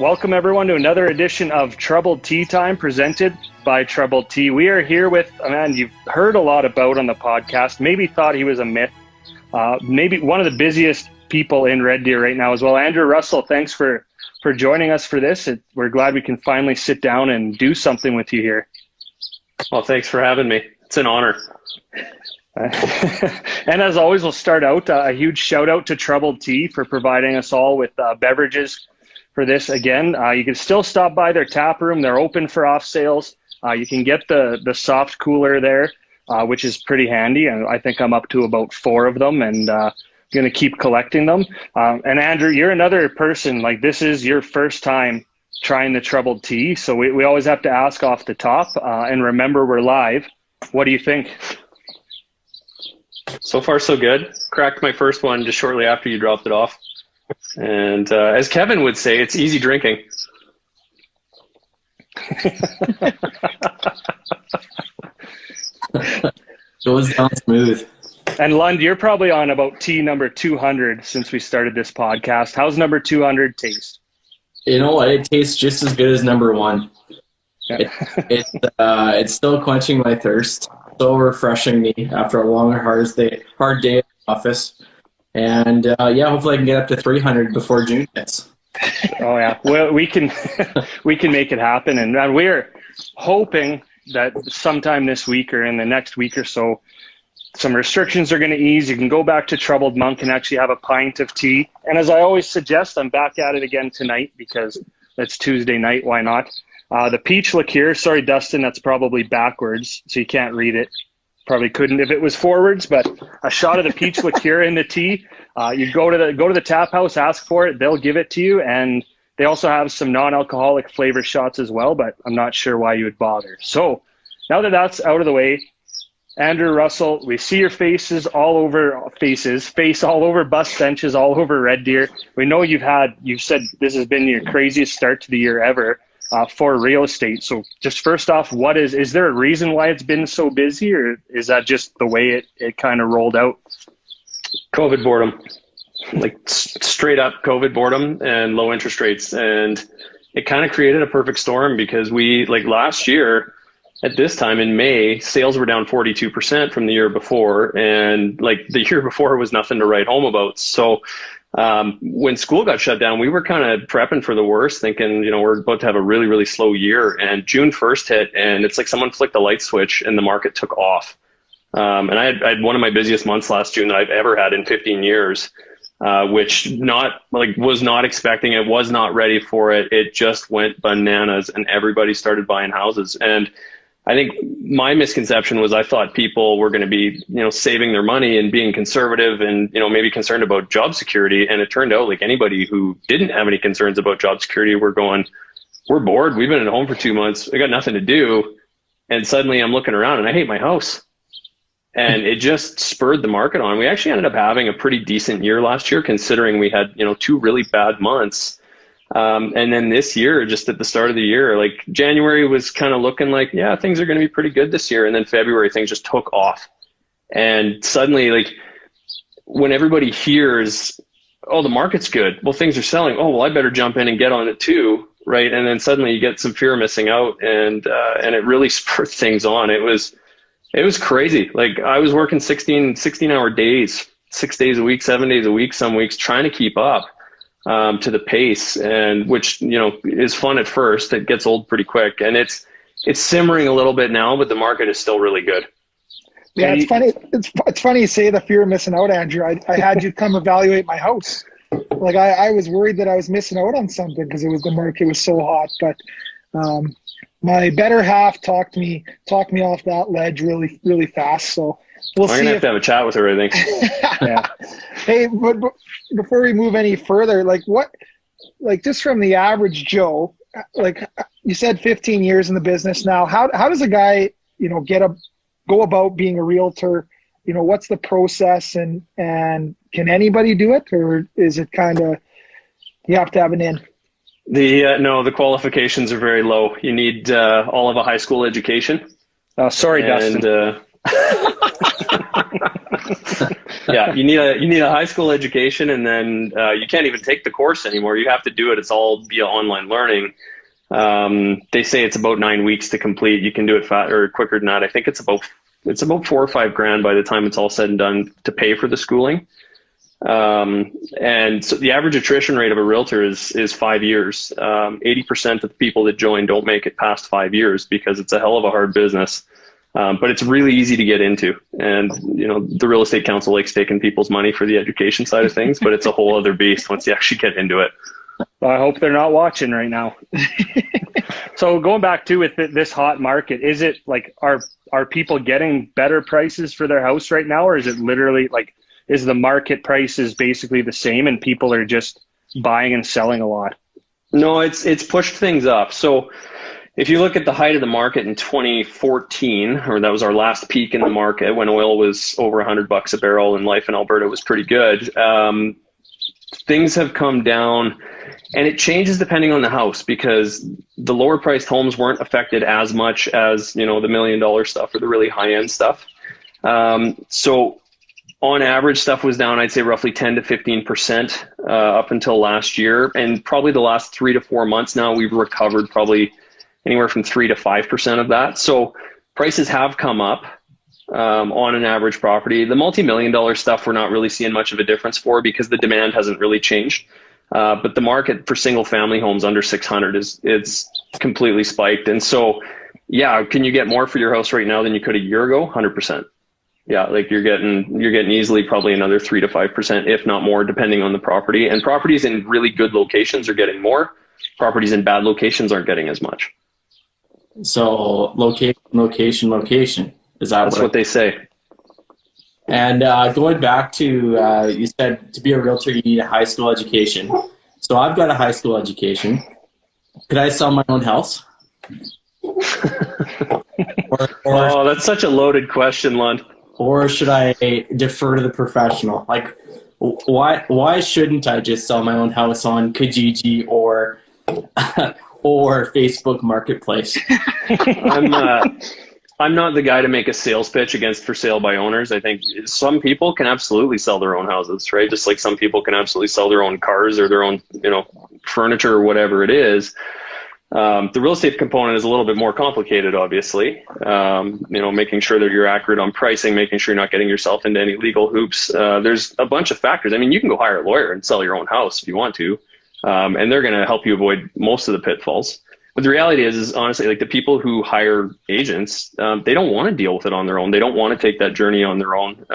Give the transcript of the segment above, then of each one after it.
Welcome everyone to another edition of Troubled Tea Time presented by Troubled Tea. We are here with a man you've heard a lot about on the podcast, maybe thought he was a myth, maybe one of the busiest people in Red Deer right now as well. Andrew Russell, thanks for joining us for this. We're glad we can finally sit down and do something with you here. Well, thanks for having me. It's an honor. And as always, we'll start out a huge shout out to Troubled Tea for providing us all with beverages for this. Again, you can still stop by their tap room. They're open for off sales. You can get the soft cooler there, which is pretty handy. And I think I'm up to about 4 of them and going to keep collecting them. And Andrew, you're another person, like this is your first time trying the Troubled Tea. So we always have to ask off the top and remember we're live. What do you think? So far, so good. Cracked my first one just shortly after you dropped it off. And as Kevin would say, it's easy drinking. Goes down smooth. And Lund, you're probably on about tea number 200 since we started this podcast. How's number 200 taste? You know what? It tastes just as good as number 1. Yeah. It's still quenching my thirst. So refreshing me after a long, hard day at the office. And hopefully I can get up to 300 before June hits. Oh yeah, well we can make it happen, and we're hoping that sometime this week or in the next week or so, some restrictions are going to ease. You can go back to Troubled Monk and actually have a pint of tea. And as I always suggest, I'm back at it again tonight because it's Tuesday night. Why not? The peach liqueur. Sorry, Dustin, that's probably backwards, so you can't read it. Probably couldn't if it was forwards, but a shot of the peach liqueur in the tea. You go to the tap house, ask for it, they'll give it to you, and they also have some non-alcoholic flavor shots as well, but I'm not sure why you would bother. So now that that's out of the way, Andrew Russell, we see your face all over bus benches, all over Red Deer. We know you've said this has been your craziest start to the year ever. For real estate. So just first off, is there a reason why it's been so busy, or is that just the way it kind of rolled out? COVID boredom, like straight up COVID boredom and low interest rates. And it kind of created a perfect storm because last year at this time in May, sales were down 42% from the year before. And the year before was nothing to write home about. So when school got shut down, we were kind of prepping for the worst, thinking, we're about to have a really, really slow year. And June 1st hit, and it's like someone flicked a light switch and the market took off. And I had one of my busiest months last June that I've ever had in 15 years, which was not expecting it, was not ready for it. It just went bananas and everybody started buying houses. And I think my misconception was I thought people were going to be, saving their money and being conservative and, maybe concerned about job security. And it turned out like anybody who didn't have any concerns about job security were going, we're bored. We've been at home for 2 months. I got nothing to do. And suddenly I'm looking around and I hate my house. And it just spurred the market on. We actually ended up having a pretty decent year last year, considering we had, 2 really bad months. And then this year, just at the start of the year, like January was kind of looking like, yeah, things are going to be pretty good this year. And then February, things just took off. And suddenly, when everybody hears, oh, the market's good, well, things are selling. Oh, well, I better jump in and get on it too, right? And then suddenly you get some fear of missing out, and it really spurred things on. It was crazy. Like I was working 16-hour days, 6 days a week, 7 days a week, some weeks, trying to keep up to the pace, and which is fun at first. It gets old pretty quick, and it's simmering a little bit now, but the market is still really good. Yeah, it's funny. It's funny you say the fear of missing out, Andrew. I had you come evaluate my house. Like I was worried that I was missing out on something because the market was so hot. But my better half talked me off that ledge really, really fast. So we'll see. I'm gonna have to have a chat with her, I think. Yeah. Hey, but before we move any further, just from the average Joe, like you said, 15 years in the business now. How does a guy, go about being a realtor? What's the process, and can anybody do it, or is it kind of you have to have an in? No, the qualifications are very low. You need all of a high school education. Sorry, Dustin. Yeah, you need a high school education, and then you can't even take the course anymore. You have to do it. It's all via online learning. They say it's about 9 weeks to complete. You can do it or quicker than that. I think it's about $4 or $5 grand by the time it's all said and done to pay for the schooling. And so the average attrition rate of a realtor is 5 years. 80% of the people that join don't make it past 5 years because it's a hell of a hard business. But it's really easy to get into. And, the real estate council likes taking people's money for the education side of things, but it's a whole other beast once you actually get into it. Well, I hope they're not watching right now. So going back to with this hot market, is it like, are people getting better prices for their house right now? Or is it literally like, is the market prices basically the same and people are just buying and selling a lot? No, it's pushed things up. So if you look at the height of the market in 2014, or that was our last peak in the market when oil was over $100 a barrel and life in Alberta was pretty good, things have come down, and it changes depending on the house because the lower priced homes weren't affected as much as, the $1 million stuff or the really high end stuff. So on average, stuff was down, I'd say roughly 10 to 15% up until last year. And probably the last 3 to 4 months now, we've recovered probably anywhere from 3 to 5% of that. So prices have come up on an average property. The multi-million-dollar stuff, we're not really seeing much of a difference for because the demand hasn't really changed. But the market for single family homes under 600 it's completely spiked. And so, yeah, can you get more for your house right now than you could a year ago? 100%. Yeah, like you're getting easily probably another 3 to 5%, if not more, depending on the property. And properties in really good locations are getting more. Properties in bad locations aren't getting as much. So location. Is that That's what they say? And going back to, you said to be a realtor, you need a high school education. So I've got a high school education. Could I sell my own house? Oh, that's such a loaded question, Lund. Or should I defer to the professional? Like, why shouldn't I just sell my own house on Kijiji or Facebook Marketplace? I'm not the guy to make a sales pitch against for sale by owners. I think some people can absolutely sell their own houses, right? Just like some people can absolutely sell their own cars or their own, furniture or whatever it is. The real estate component is a little bit more complicated, obviously. Making sure that you're accurate on pricing, making sure you're not getting yourself into any legal hoops. There's a bunch of factors. I mean, you can go hire a lawyer and sell your own house if you want to, and they're going to help you avoid most of the pitfalls. But the reality is honestly, like the people who hire agents, they don't want to deal with it on their own. They don't want to take that journey on their own.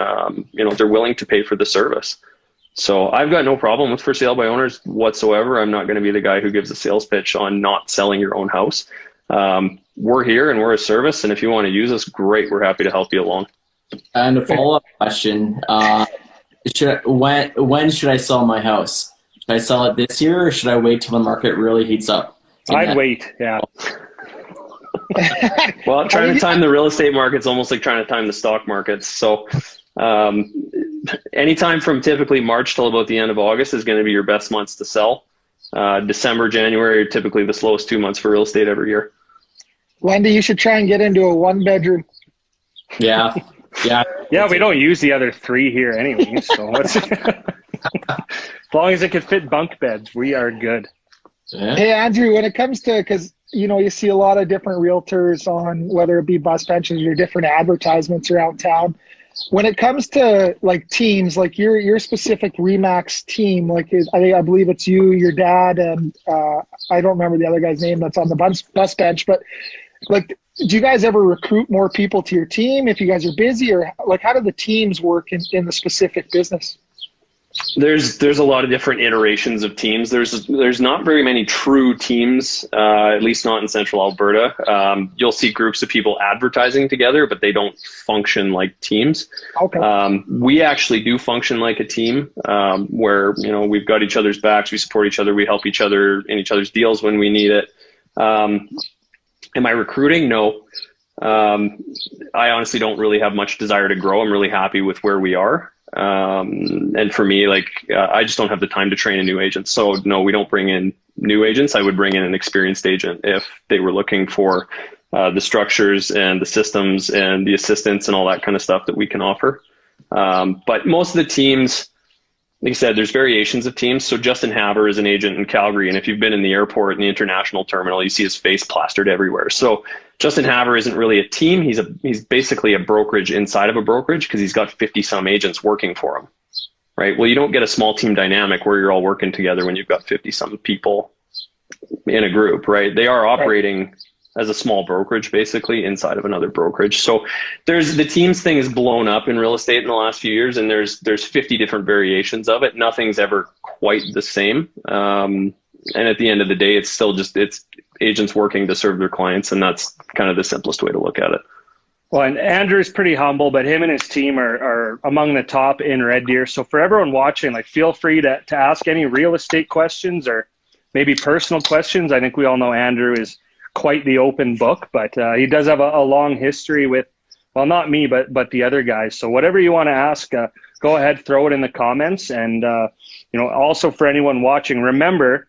They're willing to pay for the service. So I've got no problem with for sale by owners whatsoever. I'm not going to be the guy who gives a sales pitch on not selling your own house. We're here and we're a service. And if you want to use us, great. We're happy to help you along. And a follow-up question, when should I sell my house? Should I sell it this year or should I wait till the market really heats up? I'd wait, yeah. Well, trying to time the real estate market's almost like trying to time the stock markets. So anytime from typically March till about the end of August is going to be your best months to sell. December, January are typically the slowest 2 months for real estate every year. Wendy, you should try and get into a 1-bedroom. Yeah. Yeah, we don't use the other 3 here anyway. So as long as it could fit bunk beds, we are good. Yeah. Hey, Andrew, when it comes to, because, you see a lot of different realtors on whether it be bus benches or different advertisements around town. When it comes to like teams, like your specific Remax team, like I believe it's you, your dad, and I don't remember the other guy's name that's on the bus bench, but like, do you guys ever recruit more people to your team if you guys are busy, or like how do the teams work in the specific business? There's a lot of different iterations of teams. There's not very many true teams, at least not in central Alberta. You'll see groups of people advertising together, but they don't function like teams. Okay. We actually do function like a team, where we've got each other's backs, we support each other, we help each other in each other's deals when we need it. Am I recruiting? No. I honestly don't really have much desire to grow. I'm really happy with where we are. And for me, I just don't have the time to train a new agent. So no, we don't bring in new agents. I would bring in an experienced agent if they were looking for the structures and the systems and the assistance and all that kind of stuff that we can offer. But most of the teams, like I said, there's variations of teams. So Justin Haber is an agent in Calgary, and if you've been in the airport in the international terminal, you see his face plastered everywhere. So Justin Haber isn't really a team. He's basically a brokerage inside of a brokerage because he's got 50 some agents working for him, right? Well, you don't get a small team dynamic where you're all working together when you've got 50 some people in a group, right? They are operating as a small brokerage, basically inside of another brokerage. So the teams thing is blown up in real estate in the last few years, and there's 50 different variations of it. Nothing's ever quite the same. And at the end of the day, it's still it's agents working to serve their clients, and that's kind of the simplest way to look at it. Well, and Andrew's pretty humble, but him and his team are among the top in Red Deer. So for everyone watching, like, feel free to ask any real estate questions or maybe personal questions. I think we all know Andrew is quite the open book, but he does have a long history with, well, not me, but the other guys. So whatever you want to ask, go ahead, throw it in the comments. And also for anyone watching, remember,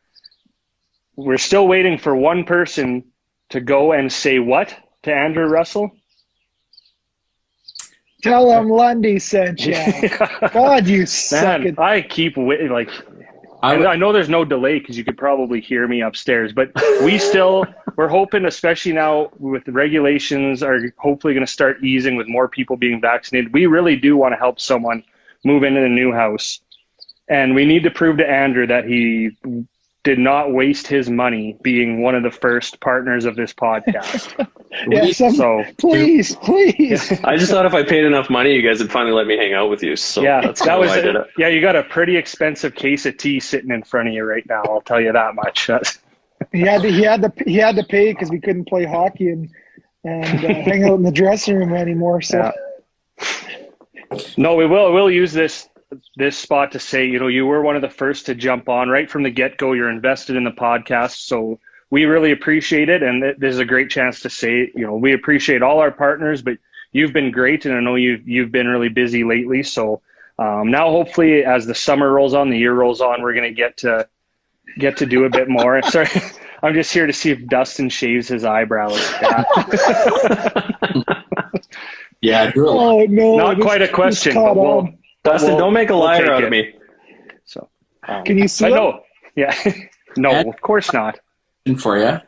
we're still waiting for one person to go and say what to Andrew Russell? Tell him Lundy sent you. God, you suck. Man, I keep like. I know there's no delay because you could probably hear me upstairs, but we're hoping, especially now with the regulations are hopefully going to start easing with more people being vaccinated. We really do want to help someone move into a new house. And we need to prove to Andrew that he did not waste his money being one of the first partners of this podcast. Please. I just thought if I paid enough money, you guys would finally let me hang out with you. So yeah, that's why I did it. Yeah, you got a pretty expensive case of tea sitting in front of you right now. I'll tell you that much. He had to pay because we couldn't play hockey and hang out in the dressing room anymore. So no, we'll use this spot to say, you were one of the first to jump on right from the get-go. You're invested in the podcast, so we really appreciate it. And this is a great chance to say, we appreciate all our partners, but you've been great, and I know you've been really busy lately. So now, hopefully, as the summer rolls on, the year rolls on, we're going to get to do a bit more. Sorry, I'm just here to see if Dustin shaves his eyebrows. Yeah. Oh no! Not quite a question, but Dustin, don't make a liar out of me. So, can you see? I know. Yeah. No, of course not. For you,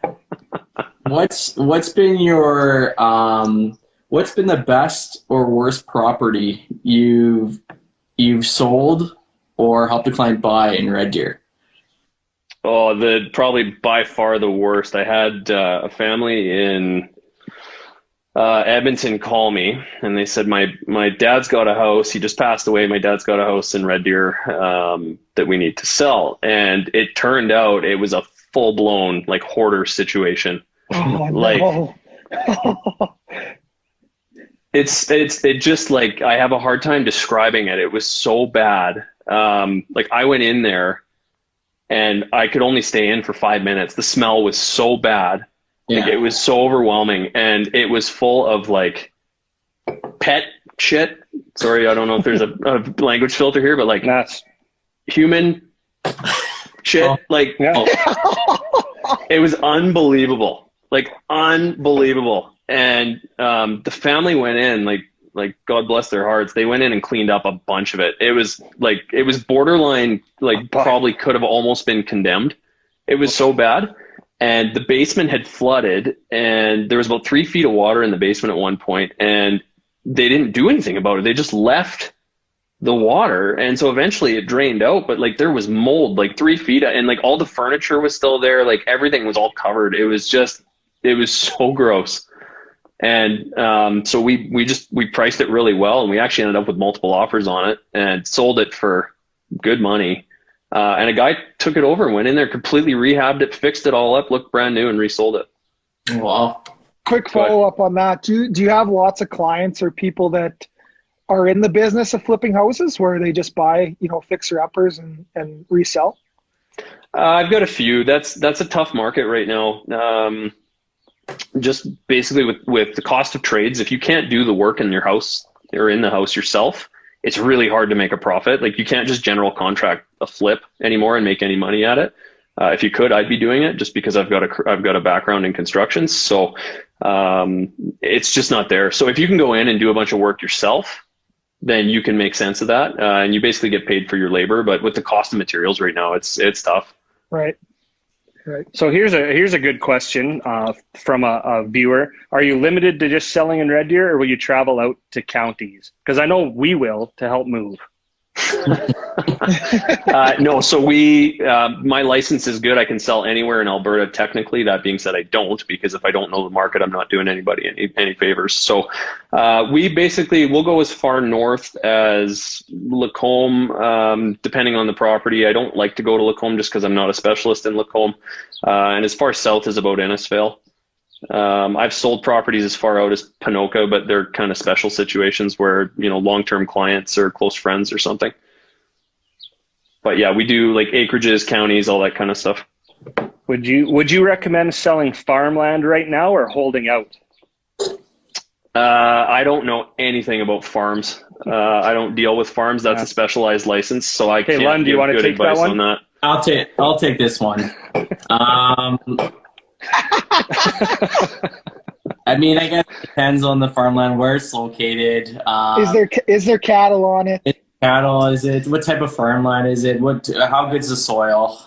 what's been the best or worst property you've sold or helped a client buy in Red Deer? Oh, probably by far the worst. I had a family in Edmonton call me, and they said, my dad's got a house. He just passed away. My dad's got a house in Red Deer that we need to sell. And it turned out it was a full-blown like hoarder situation. Oh, like no. it just, like, I have a hard time describing it. It was so bad. Like, I went in there and I could only stay in for 5 minutes. The smell was so bad. Yeah. Like, it was so overwhelming, and it was full of like pet shit. Sorry, I don't know if there's a language filter here, but like That's human shit. Oh. Like, it was unbelievable, like unbelievable. And the family went in, like God bless their hearts, they went in and cleaned up a bunch of it. It was borderline, like probably could have almost been condemned. It was so bad. And the basement had flooded, and there was about 3 feet of water in the basement at one point, and they didn't do anything about it. They just left the water. And so eventually it drained out, but like there was mold, like 3 feet, and like all the furniture was still there. Like everything was all covered. It was so gross. And so we priced it really well, and we actually ended up with multiple offers on it and sold it for good money. And a guy took it over and went in there, completely rehabbed it, fixed it all up, looked brand new, and resold it. Wow. Quick follow-up on that. Do you have lots of clients or people that are in the business of flipping houses where they just buy, fixer-uppers and resell? I've got a few. That's a tough market right now. Just basically with the cost of trades, if you can't do the work in your house or in the house yourself, it's really hard to make a profit. Like, you can't just general contract a flip anymore and make any money at it. If you could, I'd be doing it just because I've got a background in construction. So it's just not there. So if you can go in and do a bunch of work yourself, then you can make sense of that, and you basically get paid for your labor. But with the cost of materials right now, it's tough. Right. Right. So here's a good question from a viewer. Are you limited to just selling in Red Deer, or will you travel out to counties? Because I know we will to help move. No, so my license is good. I can sell anywhere in Alberta technically. That being said, I don't, because if I don't know the market, I'm not doing anybody any favors. So we'll go as far north as Lacombe, depending on the property. I don't like to go to Lacombe just because I'm not a specialist in Lacombe. And as far south as about Innisfail. I've sold properties as far out as Panoka, but they're kind of special situations where, long-term clients or close friends or something. But yeah, we do like acreages, counties, all that kind of stuff. Would you recommend selling farmland right now or holding out? I don't know anything about farms. I don't deal with farms. That's a specialized license, so I can't Lund, do you give want to good take advice that one? on that. I'll take this one. I mean, I guess it depends on the farmland, where it's located. Is there cattle on it? Cattle? Is it? What type of farmland is it? How good's the soil?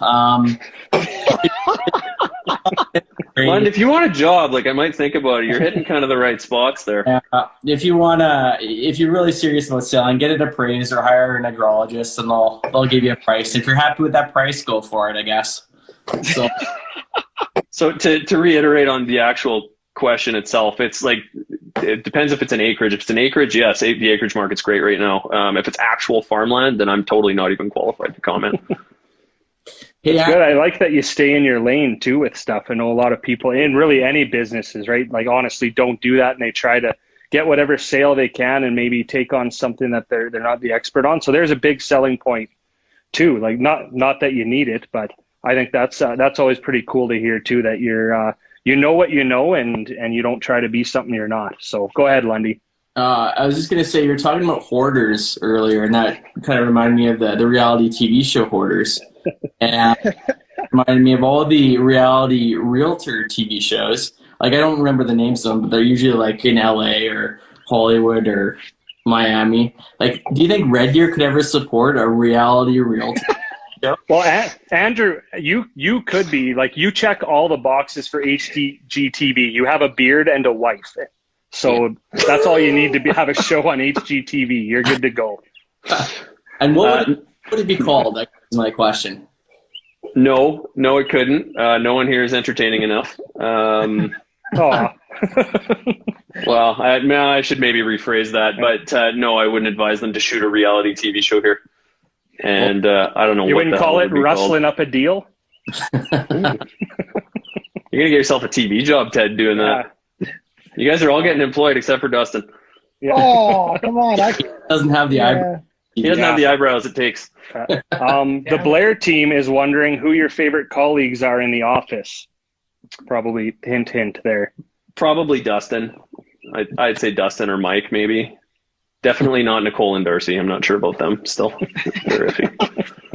Lund, if you want a job, I might think about it. You're hitting kind of the right spots there. If you're really serious about selling, get it appraised or hire an agrologist, and they'll give you a price. If you're happy with that price, go for it, I guess. So to reiterate on the actual question itself, it's it depends if it's an acreage. If it's an acreage, yes, the acreage market's great right now. If it's actual farmland, then I'm totally not even qualified to comment. It's good. I like that you stay in your lane too with stuff. I know a lot of people in really any businesses, right? Honestly, don't do that, and they try to get whatever sale they can and maybe take on something that they're not the expert on. So there's a big selling point too. Not that you need it, but I think that's always pretty cool to hear too, that you're you know what you know, and you don't try to be something you're not. So go ahead, Lundy. I was just gonna say, you were talking about hoarders earlier, and that kind of reminded me of the reality TV show Hoarders, and reminded me of all the reality realtor TV shows. I don't remember the names of them, but they're usually in LA or Hollywood or Miami. Do you think Red Deer could ever support a reality realtor? Well, Andrew, you could be you check all the boxes for HGTV. You have a beard and a wife, so that's all you need to have a show on HGTV. You're good to go. And what would it be called? That's my question. No, it couldn't. No one here is entertaining enough. Well, I should maybe rephrase that, but no, I wouldn't advise them to shoot a reality TV show here. And I don't know. You what wouldn't the call hell it rustling up a deal? You're gonna get yourself a TV job, Ted, doing that. You guys are all getting employed except for Dustin. Yeah. Oh, come on! He doesn't have the eyebrows. He doesn't have the eyebrows it takes. The Blair team is wondering who your favorite colleagues are in the office. Probably hint there. Probably Dustin. I'd say Dustin or Mike, maybe. Definitely not Nicole and Darcy. I'm not sure about them still. They're iffy.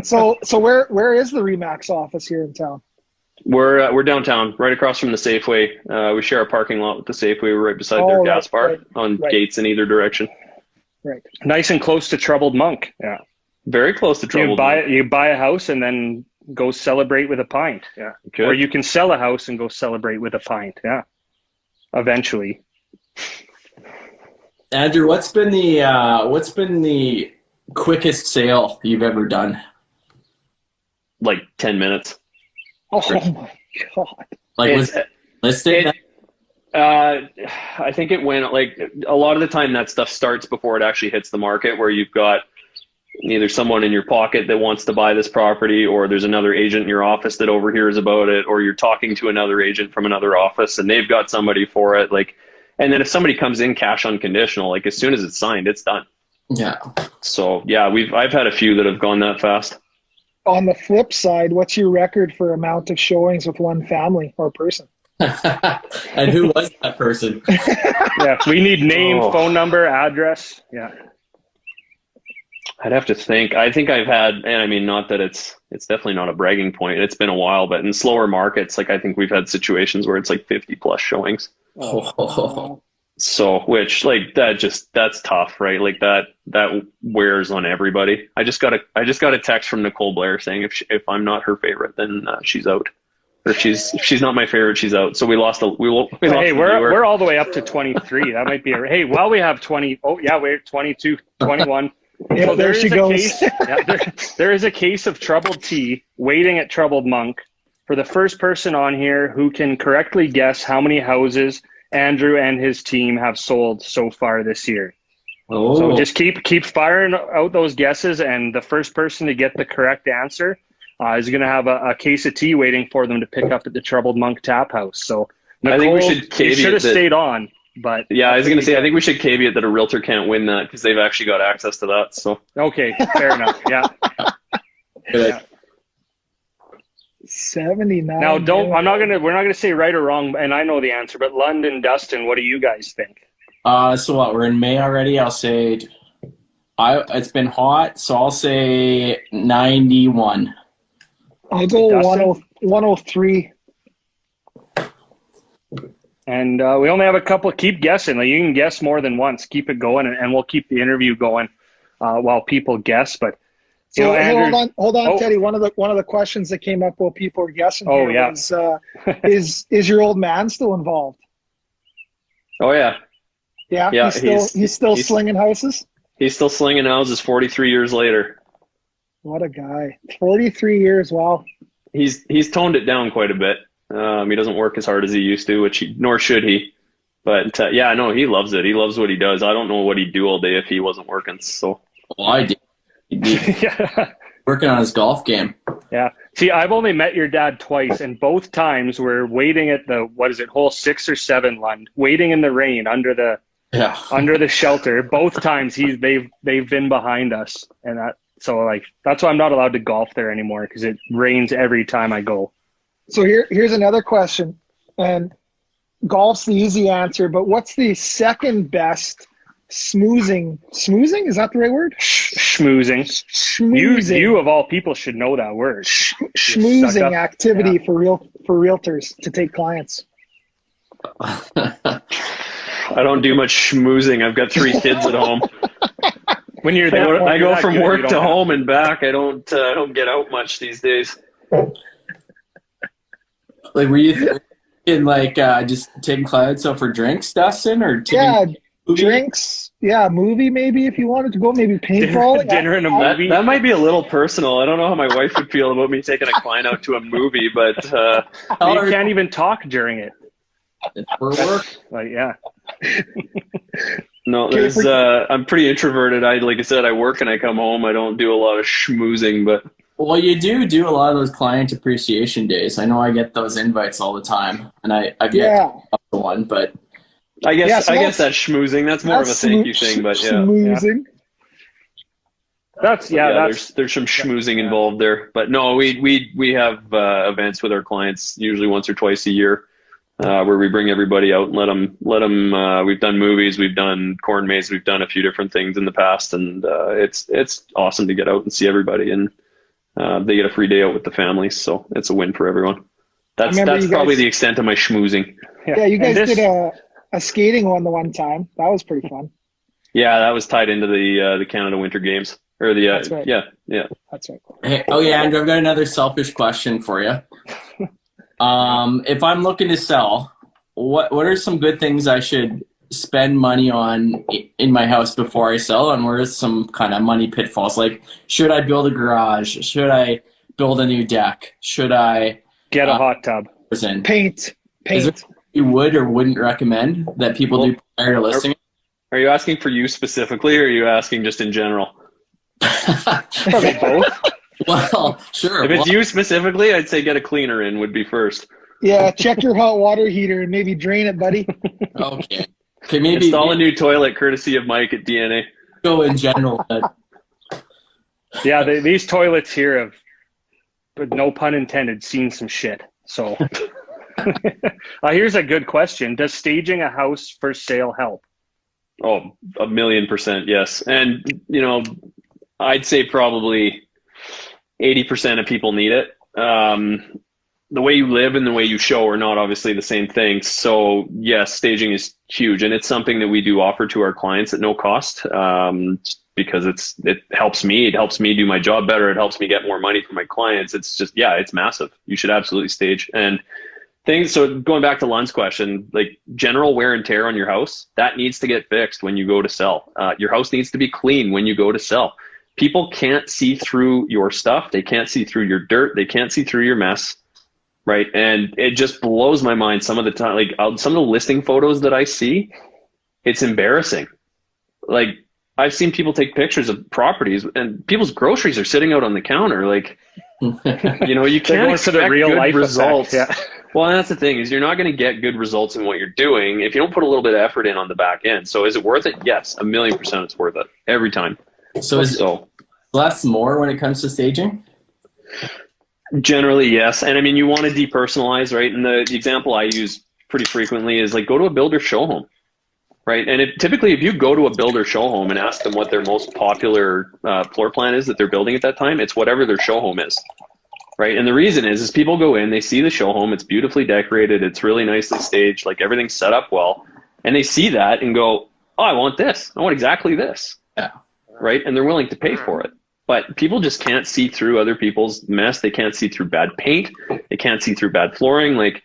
So where is the Remax office here in town? We're downtown, right across from the Safeway. We share a parking lot with the Safeway. We're right beside their gas bar on gates in either direction. Right. Nice and close to Troubled Monk. Yeah. Very close to Troubled Monk. You buy a house and then go celebrate with a pint. Yeah. Good. Or you can sell a house and go celebrate with a pint. Yeah. Eventually. Andrew, what's been the quickest sale you've ever done? 10 minutes. Oh my God. Was listed? I think it went a lot of the time that stuff starts before it actually hits the market, where you've got either someone in your pocket that wants to buy this property, or there's another agent in your office that overhears about it, or you're talking to another agent from another office and they've got somebody for it. And then if somebody comes in cash unconditional, as soon as it's signed, it's done. Yeah. So yeah, I've had a few that have gone that fast. On the flip side, what's your record for amount of showings with one family or person? And who was that person? Yeah, we need name, phone number, address. Yeah. I'd have to think. I think I've had, and I mean, not that it's definitely not a bragging point. It's been a while, but in slower markets, like I think we've had situations where it's like 50 plus showings. Oh. So, which like that's tough, right? Like that wears on everybody. I just got a text from Nicole Blair saying if I'm not her favorite, then she's out. Or if she's not my favorite, she's out. So we lost a we lost. Hey, we're all the way up to 23. That might be hey. Well, we have 20. Oh yeah, we're 22, 21. Yeah, So there she goes. There is a case of Troubled Tea waiting at Troubled Monk for the first person on here who can correctly guess how many houses Andrew and his team have sold so far this year. Oh. So just keep firing out those guesses, and the first person to get the correct answer is going to have a case of tea waiting for them to pick up at the Troubled Monk Taphouse. So Nicole, I think we should have stayed on. But yeah, I was going to say, I think we should caveat that a realtor can't win that because they've actually got access to that. So okay, fair enough. Yeah. Good. 79. Now, we're not gonna say right or wrong, and I know the answer. But London, Dustin, what do you guys think? So what? We're in May already. I'll say, it's been hot, so I'll say 91. I'll go 103. And we only have a couple. Keep guessing. Like, you can guess more than once. Keep it going, and we'll keep the interview going while people guess. But So Andrew, hold on, Teddy. One of the questions that came up while people were guessing was, is your old man still involved? oh yeah, Yeah, he's still slinging houses. he's still slinging houses 43 years later. What a guy! 43 years. Wow. He's toned it down quite a bit. He doesn't work as hard as he used to, nor should he. But yeah, no, he loves it. He loves what he does. I don't know what he'd do all day if he wasn't working. So Well, I did. He'd be yeah. working on his golf game. Yeah. See, I've only met your dad twice, and both times we're waiting at the hole 6 or 7, Lund, waiting in the rain under the shelter. Both times they've been behind us, and that's why I'm not allowed to golf there anymore because it rains every time I go. So here's another question, and golf's the easy answer, but what's the second best smoozing? Smoozing, is that the right word? Schmoozing. Schmoozing. You of all people should know that word. Schmoozing activity for realtors to take clients. I don't do much schmoozing. I've got 3 kids at home. When you're there, I go from work to home and back. I don't get out much these days. Like, were you in just taking clients out for drinks, Dustin, or drinks? Yeah, movie maybe if you wanted to go, maybe paintball. Dinner and a movie. That might be a little personal. I don't know how my wife would feel about me taking a client out to a movie, but you can't even talk during it. For work. Like, yeah. No, I'm pretty introverted. Like I said, I work and I come home. I don't do a lot of schmoozing, but. Well, you do a lot of those client appreciation days. I know I get those invites all the time, and I've yet to the one, but I guess that's schmoozing. That's more of a thank you thing, but yeah. Schmoozing. There's some schmoozing involved there, but no, we have events with our clients usually once or twice a year, where we bring everybody out and let them. We've done movies, we've done corn maze, we've done a few different things in the past, and it's awesome to get out and see everybody and. They get a free day out with the families, so it's a win for everyone. That's probably the extent of my schmoozing. Yeah, you guys did a skating one time. That was pretty fun. Yeah, that was tied into the Canada Winter Games. Or That's right. Yeah. That's right. Hey, Andrew, I've got another selfish question for you. If I'm looking to sell, what are some good things I should spend money on in my house before I sell, and where is some kind of money pitfalls? Like, should I build a garage? Should I build a new deck? Should I get a hot tub? Paint. Is there you would or wouldn't recommend that people do prior to listing? Are you asking for you specifically, or are you asking just in general? Probably both. Well, sure. If it's you specifically, I'd say get a cleaner in would be first. Yeah, check your hot water heater and maybe drain it, buddy. Okay, maybe install a new toilet courtesy of Mike at DNA. Go in general. Yeah, these toilets here have, but no pun intended, seen some shit. So here's a good question. Does staging a house for sale help? Oh, 1,000,000%, yes. And, I'd say probably 80% of people need it. The way you live and the way you show are not obviously the same thing. So yes, staging is huge, and it's something that we do offer to our clients at no cost, because it helps me. It helps me do my job better. It helps me get more money for my clients. It's just, yeah, it's massive. You should absolutely stage. And things. So going back to Lun's question, like general wear and tear on your house, that needs to get fixed when you go to sell. Your house needs to be clean when you go to sell. People can't see through your stuff. They can't see through your dirt. They can't see through your mess. Right. And it just blows my mind some of the time, like some of the listing photos that I see, it's embarrassing. Like I've seen people take pictures of properties and people's groceries are sitting out on the counter. Like, you know, you can't expect the real good life results. Effect, yeah. Well, that's the thing is you're not going to get good results in what you're doing if you don't put a little bit of effort in on the back end. So is it worth it? Yes. 1,000,000% it's worth it every time. So is it less more when it comes to staging? Generally, yes. And I mean, you want to depersonalize, right? And the example I use pretty frequently is like go to a builder show home, right? And typically, if you go to a builder show home and ask them what their most popular floor plan is that they're building at that time, it's whatever their show home is, right? And the reason is people go in, they see the show home, it's beautifully decorated, it's really nicely staged, like everything's set up well, and they see that and go, oh, I want this. I want exactly this. Yeah. Right? And they're willing to pay for it. But people just can't see through other people's mess. They can't see through bad paint. They can't see through bad flooring. Like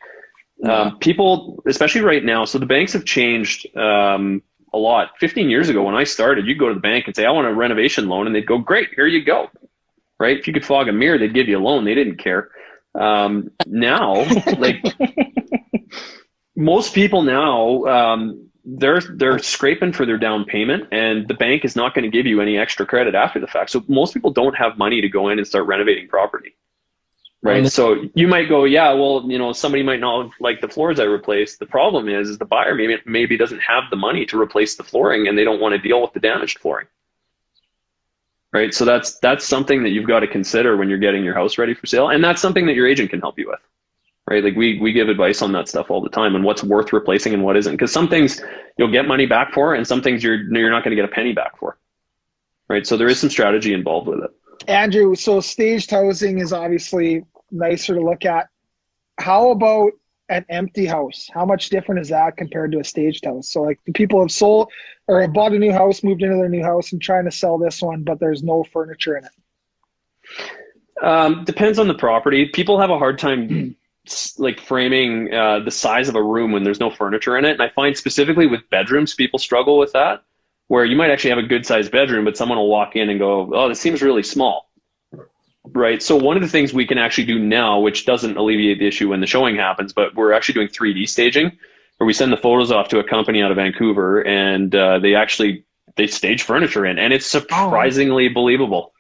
people, especially right now. So the banks have changed a lot. 15 years ago when I started, you'd go to the bank and say, I want a renovation loan. And they'd go, great, here you go. Right? If you could fog a mirror, they'd give you a loan. They didn't care. Now, like most people now, they're scraping for their down payment, and the bank is not going to give you any extra credit after the fact. So most people don't have money to go in and start renovating property, right? So you might go, yeah, well, you know, somebody might not like the floors I replaced. The problem is the buyer maybe doesn't have the money to replace the flooring, and they don't want to deal with the damaged flooring, right? So that's something that you've got to consider when you're getting your house ready for sale, and that's something that your agent can help you with. Right? Like we give advice on that stuff all the time and what's worth replacing and what isn't. Because some things you'll get money back for and some things you're not going to get a penny back for. Right? So there is some strategy involved with it. Andrew, so staged housing is obviously nicer to look at. How about an empty house? How much different is that compared to a staged house? So like the people have sold or have bought a new house, moved into their new house and trying to sell this one, but there's no furniture in it. Depends on the property. People have a hard time like framing the size of a room when there's no furniture in it. And I find specifically with bedrooms, people struggle with that, where you might actually have a good sized bedroom, but someone will walk in and go, oh, this seems really small. Right. So one of the things we can actually do now, which doesn't alleviate the issue when the showing happens, but we're actually doing 3D staging where we send the photos off to a company out of Vancouver and they stage furniture in, and it's surprisingly believable.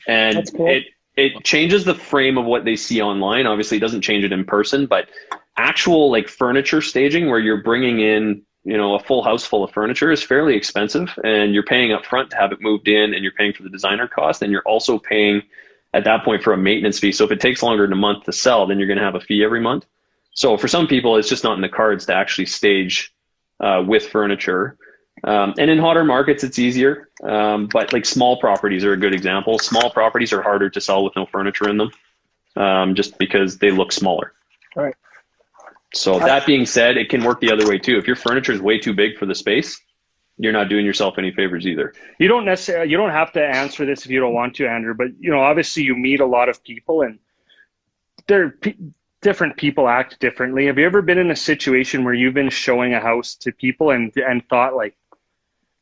And that's cool. It changes the frame of what they see online. Obviously, it doesn't change it in person, but actual like furniture staging where you're bringing in, you know, a full house full of furniture is fairly expensive, and you're paying up front to have it moved in, and you're paying for the designer cost, and you're also paying at that point for a maintenance fee. So if it takes longer than a month to sell, then you're going to have a fee every month. So for some people, it's just not in the cards to actually stage with furniture. And in hotter markets, it's easier. But like small properties are a good example. Small properties are harder to sell with no furniture in them, just because they look smaller. Right. So that being said, it can work the other way too. If your furniture is way too big for the space, you're not doing yourself any favors either. You don't have to answer this if you don't want to, Andrew, but you know, obviously you meet a lot of people and different people act differently. Have you ever been in a situation where you've been showing a house to people and thought like,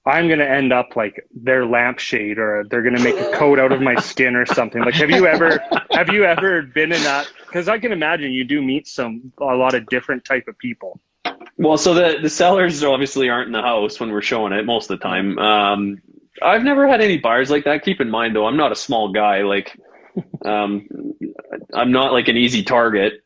I'm going to end up like their lampshade, or they're going to make a coat out of my skin or something? Like, have you ever been in that? Because I can imagine you do meet a lot of different type of people. Well, so the sellers obviously aren't in the house when we're showing it most of the time. I've never had any buyers like that. Keep in mind though, I'm not a small guy. Like, I'm not like an easy target.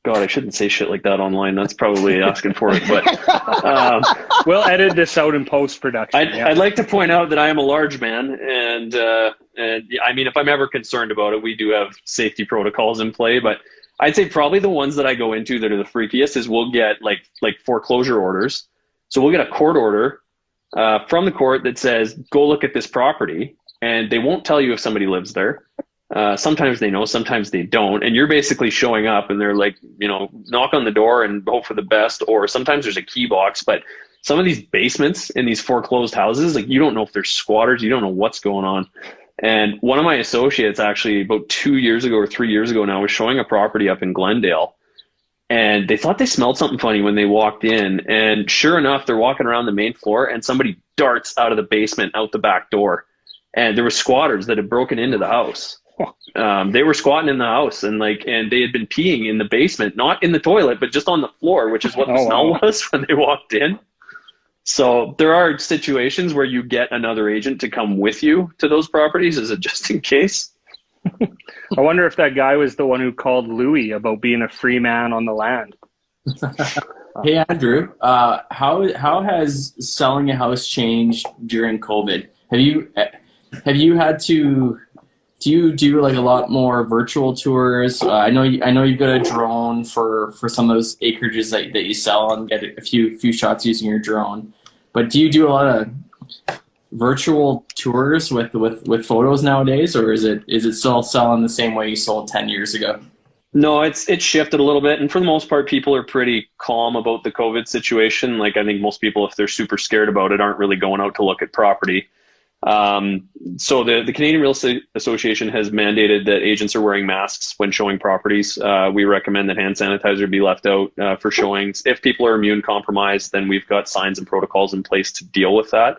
God, I shouldn't say shit like that online. That's probably asking for it. But we'll edit this out in post-production. I'd like to point out that I am a large man, and I mean, if I'm ever concerned about it, we do have safety protocols in play. But I'd say probably the ones that I go into that are the freakiest is we'll get like foreclosure orders. So we'll get a court order from the court that says, go look at this property. and they won't tell you if somebody lives there. Sometimes they know, sometimes they don't. And you're basically showing up and they're like, knock on the door and hope for the best. Or sometimes there's a key box, but some of these basements in these foreclosed houses, like you don't know if there's squatters, you don't know what's going on. And one of my associates actually about 2 years ago or 3 years ago now was showing a property up in Glendale, and they thought they smelled something funny when they walked in. And sure enough, they're walking around the main floor and somebody darts out of the basement out the back door. And there were squatters that had broken into the house. They were squatting in the house and they had been peeing in the basement, not in the toilet, but just on the floor, which is what the smell was when they walked in. So there are situations where you get another agent to come with you to those properties as a just in case. I wonder if that guy was the one who called Louis about being a free man on the land. Hey, Andrew, how has selling a house changed during COVID? Have you had to, do you do like a lot more virtual tours? I know you've got a drone for some of those acreages that you sell and get a few shots using your drone. But do you do a lot of virtual tours with photos nowadays, or is it still selling the same way you sold 10 years ago? No, it's shifted a little bit, and for the most part, people are pretty calm about the COVID situation. Like I think most people, if they're super scared about it, aren't really going out to look at property. So the Canadian Real Estate Association has mandated that agents are wearing masks when showing properties. We recommend that hand sanitizer be left out for showings. If people are immune compromised, then we've got signs and protocols in place to deal with that.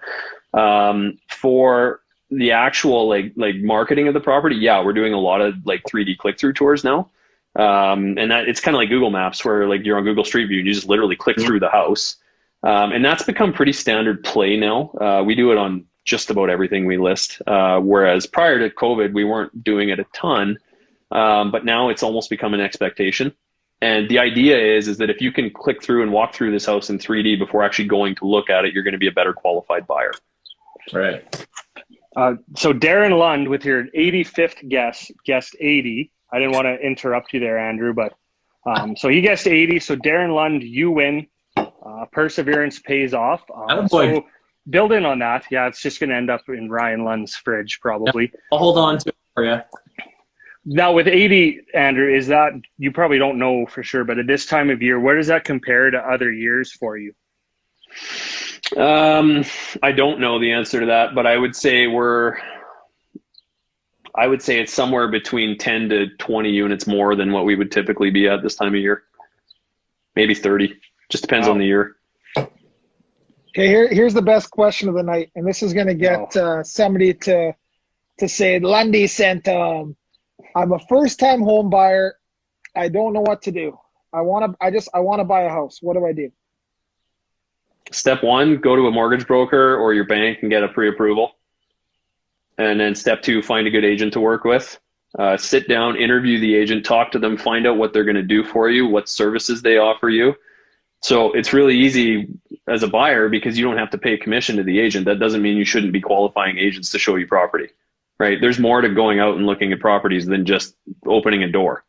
For the actual like marketing of the property, yeah, we're doing a lot of like 3D click-through tours now. And that it's kind of like Google Maps where like you're on Google Street View and you just literally click through the house. And that's become pretty standard play now. We do it on just about everything we list. Whereas prior to COVID, we weren't doing it a ton, but now it's almost become an expectation. And the idea is that if you can click through and walk through this house in 3D before actually going to look at it, you're going to be a better qualified buyer. Right. So Darren Lund with your 85th guessed 80. I didn't want to interrupt you there, Andrew, but so he guessed 80. So Darren Lund, you win. Perseverance pays off. So building on that, yeah, it's just going to end up in Ryan Lund's fridge probably. I'll hold on to it for you. Now with 80, Andrew, is that, you probably don't know for sure, but at this time of year, where does that compare to other years for you? I don't know the answer to that, but I would say it's somewhere between 10 to 20 units more than what we would typically be at this time of year. Maybe 30. Just depends on the year. Okay, here's the best question of the night, and this is going to get somebody to say, Lundy sent, I'm a first-time home buyer. I don't know what to do. I want to buy a house. What do I do? Step one, go to a mortgage broker or your bank and get a pre-approval. And then step two, find a good agent to work with. Sit down, interview the agent, talk to them, find out what they're going to do for you, what services they offer you. So it's really easy as a buyer because you don't have to pay commission to the agent. That doesn't mean you shouldn't be qualifying agents to show you property, right? There's more to going out and looking at properties than just opening a door,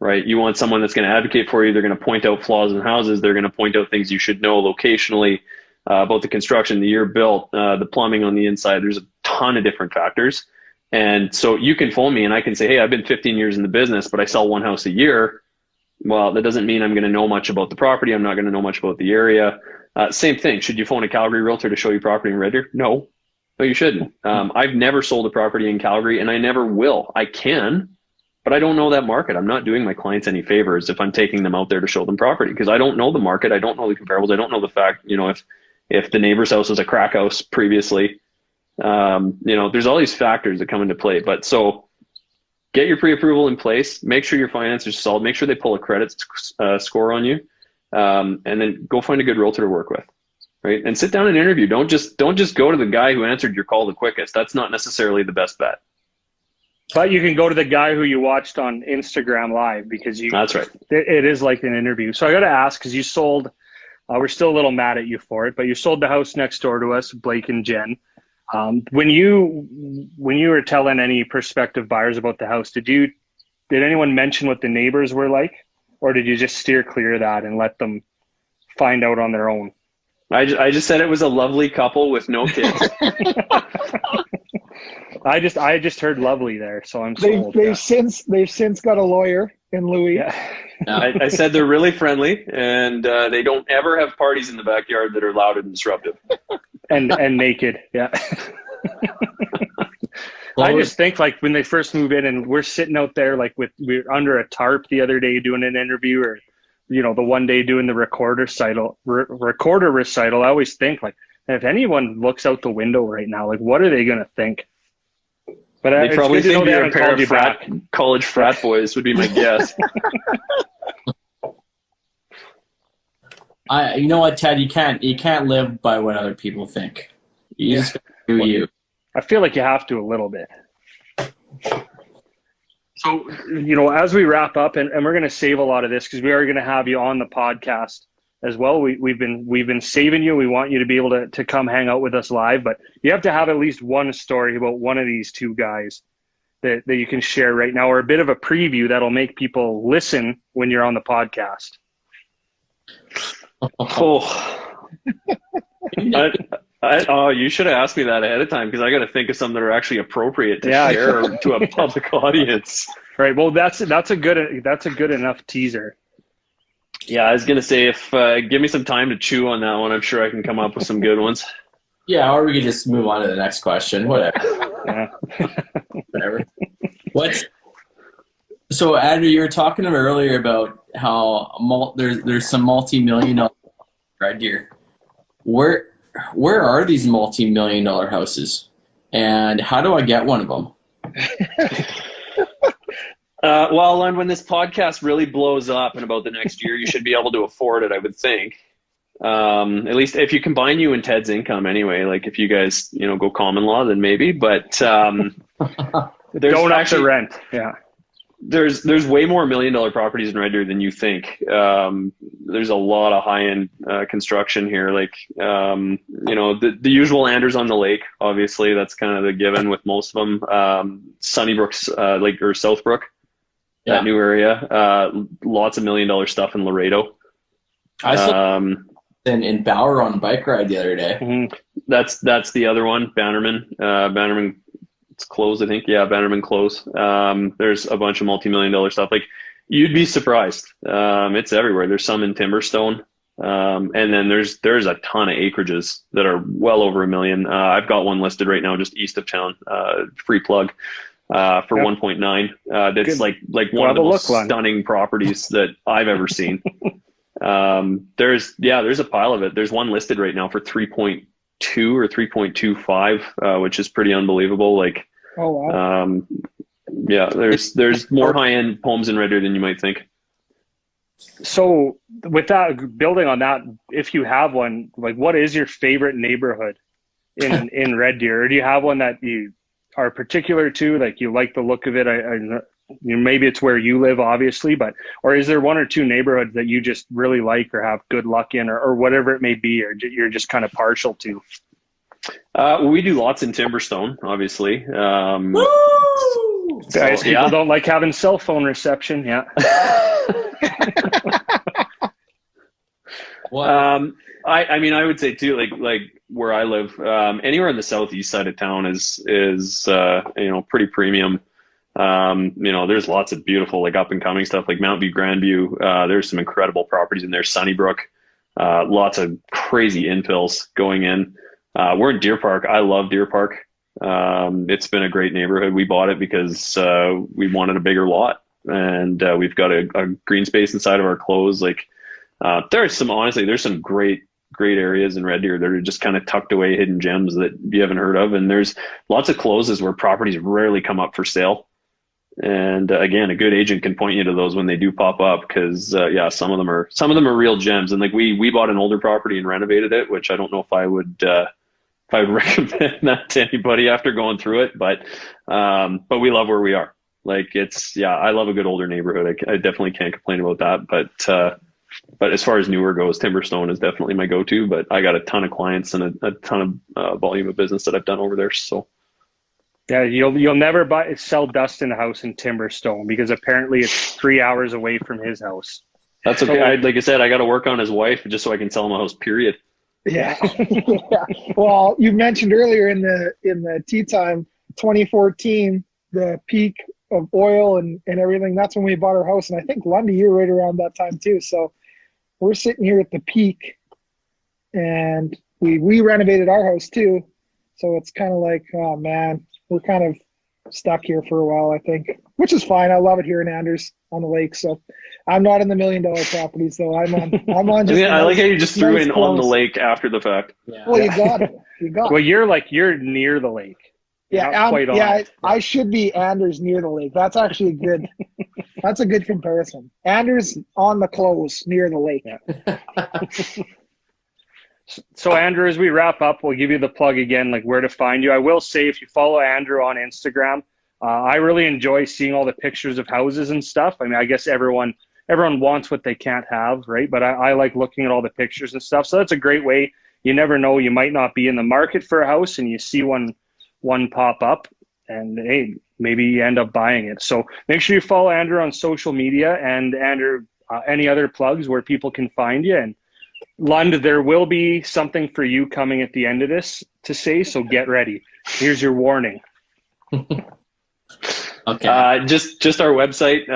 right? You want someone that's going to advocate for you. They're going to point out flaws in houses. They're going to point out things you should know locationally, about the construction, the year built, the plumbing on the inside. There's a ton of different factors. And so you can phone me and I can say, hey, I've been 15 years in the business, but I sell one house a year. Well, that doesn't mean I'm going to know much about the property. I'm not going to know much about the area. Same thing. Should you phone a Calgary realtor to show you property in Red Deer? No, you shouldn't. I've never sold a property in Calgary and I never will. I can, but I don't know that market. I'm not doing my clients any favors if I'm taking them out there to show them property because I don't know the market. I don't know the comparables. I don't know the fact, if the neighbor's house was a crack house previously, there's all these factors that come into play. But so get your pre-approval in place, make sure your finances are solid, make sure they pull a credit score on you, and then go find a good realtor to work with, right? And sit down and interview. Don't just go to the guy who answered your call the quickest. That's not necessarily the best bet. But you can go to the guy who you watched on Instagram Live because that's right. It is like an interview. So I got to ask, because you sold, we're still a little mad at you for it, but you sold the house next door to us, Blake and Jen. When you were telling any prospective buyers about the house, did anyone mention what the neighbors were like, or did you just steer clear of that and let them find out on their own? I just said it was a lovely couple with no kids. I just heard lovely there, so I'm sold. They've since got a lawyer in Louis. Yeah. I said they're really friendly, and they don't ever have parties in the backyard that are loud and disruptive. and naked. Yeah. I just think like when they first move in and we're sitting out there like we're under a tarp the other day doing an interview, or the one day doing the recorder recital, I always think like, if anyone looks out the window right now, like what are they going to think? But they probably think you're a pair of college frat boys would be my guess. You know what, Ted? You can't live by what other people think. You just do you. I feel like you have to a little bit. So, as we wrap up, and we're going to save a lot of this because we are going to have you on the podcast as well. We've been saving you. We want you to be able to come hang out with us live, but you have to have at least one story about one of these two guys that you can share right now, or a bit of a preview that'll make people listen when you're on the podcast. You should have asked me that ahead of time because I got to think of some that are actually appropriate to share to a public audience. Right. Well, that's a good enough teaser. Yeah, I was gonna say if give me some time to chew on that one, I'm sure I can come up with some good ones. Yeah, or we could just move on to the next question. Whatever. Yeah. Whatever. So, Andrew, you were talking earlier about how there's some multi-million-dollar right here. Where are these multi-million-dollar houses, and how do I get one of them? Well, and when this podcast really blows up in about the next year, you should be able to afford it, I would think. At least if you combine you and Ted's income anyway, like if you guys, go common law, then maybe, but don't have to rent. Yeah. There's way more $1 million properties in Red Deer than you think. There's a lot of high-end construction here. Like, the usual Anders on the lake, obviously, that's kind of the given with most of them. Sunnybrook's, or Southbrook, that new area. Lots of $1 million stuff in Laredo. I saw in Bauer on a bike ride the other day. Mm-hmm. That's the other one, Bannerman. It's closed, I think. Yeah, Bannerman closed. There's a bunch of multi-million-dollar stuff. Like, you'd be surprised. It's everywhere. There's some in Timberstone. And then there's a ton of acreages that are well over $1 million. I've got one listed right now just east of town, free plug, for 1.9. That's good. like one of the most stunning properties that I've ever seen. There's a pile of it. There's one listed right now for 3.2 or 3.25, which is pretty unbelievable. Like, oh wow. There's more high-end homes in Red Deer than you might think. So with that, building on that, if you have one, like what is your favorite neighborhood in Red Deer? Or do you have one that you are particular to, like you like the look of it? Maybe it's where you live, obviously, or is there one or two neighborhoods that you just really like or have good luck in, or whatever it may be, or you're just kind of partial to? We do lots in Timberstone, obviously. Guys, people don't like having cell phone reception. Yeah. I would say too, like where I live, anywhere on the southeast side of town is pretty premium. There's lots of beautiful, like up and coming stuff like Mount View, Grandview. There's some incredible properties in there. Sunnybrook, lots of crazy infills going in. We're in Deer Park. I love Deer Park. It's been a great neighborhood. We bought it because we wanted a bigger lot, and we've got a green space inside of our close. Like, there's some great areas in Red Deer that are just kind of tucked away, hidden gems that you haven't heard of. And there's lots of closes where properties rarely come up for sale. And again, a good agent can point you to those when they do pop up, because some of them are real gems. And like we bought an older property and renovated it, which I don't know if I would recommend that to anybody after going through it, but we love where we are. Like, I love a good older neighborhood. I definitely can't complain about that. But as far as newer goes, Timberstone is definitely my go-to. But I got a ton of clients and a ton of volume of business that I've done over there. So. Yeah, you'll never sell Dustin a house in Timberstone because apparently it's 3 hours away from his house. That's okay. Like I said, I got to work on his wife just so I can sell him a house. Period. Yeah. Yeah. Well, you mentioned earlier in the tea time 2014, the peak of oil and everything. That's when we bought our house. And I think, Lundy, you're right around that time too. So we're sitting here at the peak, and we renovated our house too. So it's kind of like, oh man, we're kind of stuck here for a while, I think, which is fine. I love it here in Anders on the lake. So I'm not in the $1 million properties though. I'm on just. Yeah, I like how you just threw nice in on the lake after the fact. Yeah. Well, you got it. You got it. Well, you're near the lake. Yeah, Not quite on yeah. it. I should be Anders near the lake. That's actually good. That's a good comparison. Anders on the close near the lake. Yeah. So Andrew, as we wrap up, we'll give you the plug again, like where to find you. I will say, if you follow Andrew on Instagram, I really enjoy seeing all the pictures of houses and stuff. I mean, I guess everyone wants what they can't have, right? But I like looking at all the pictures and stuff. So that's a great way. You never know, you might not be in the market for a house and you see one pop up, and hey, maybe you end up buying it. So make sure you follow Andrew on social media, and Andrew, any other plugs where people can find you. And Lund, there will be something for you coming at the end of this to say, so get ready. Here's your warning. Okay. Just our website,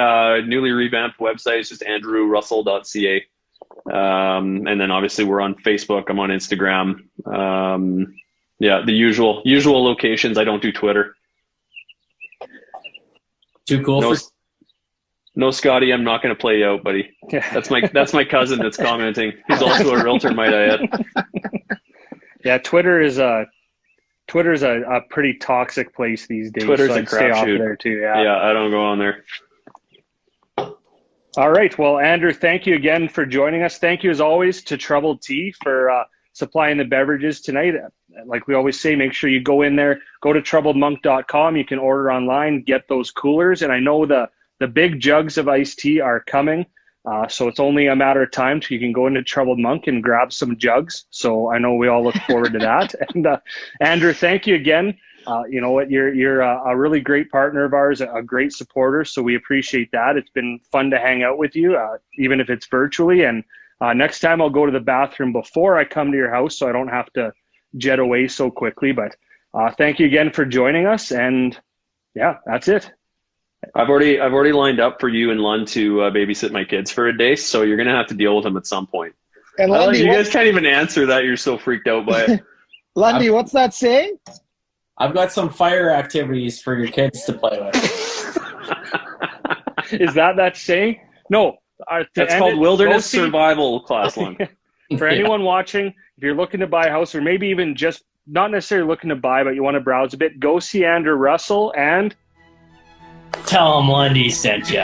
newly revamped website. It's just andrewrussell.ca. And then obviously we're on Facebook. I'm on Instagram. Yeah, the usual locations. I don't do Twitter. Too cool for No, Scotty, I'm not going to play you out, buddy. That's my cousin that's commenting. He's also a realtor, might I add. Yeah, Twitter is a pretty toxic place these days. Twitter's so a I'd stay off crapshoot there too. Yeah. Yeah, I don't go on there. All right. Well, Andrew, thank you again for joining us. Thank you, as always, to Troubled Tea for supplying the beverages tonight. Like we always say, make sure you go in there, go to troubledmonk.com. You can order online, get those coolers. And I know the big jugs of iced tea are coming. So it's only a matter of time till you can go into Troubled Monk and grab some jugs. So I know we all look forward to that. And Andrew, thank you again. You know what, you're a really great partner of ours, a great supporter. So we appreciate that. It's been fun to hang out with you, even if it's virtually. And next time I'll go to the bathroom before I come to your house, so I don't have to jet away so quickly. But thank you again for joining us. And yeah, that's it. I've already lined up for you and Lund to babysit my kids for a day, so you're gonna have to deal with them at some point. And Lundy, you guys can't even answer that. You're so freaked out by it. Lundy, what's that saying? I've got some fire activities for your kids to play with. Is that saying? No. That's called Wilderness Survival Class, Lund. For anyone watching, if you're looking to buy a house, or maybe even just not necessarily looking to buy, but you want to browse a bit, go see Andrew Russell and Tell him Lundy sent you.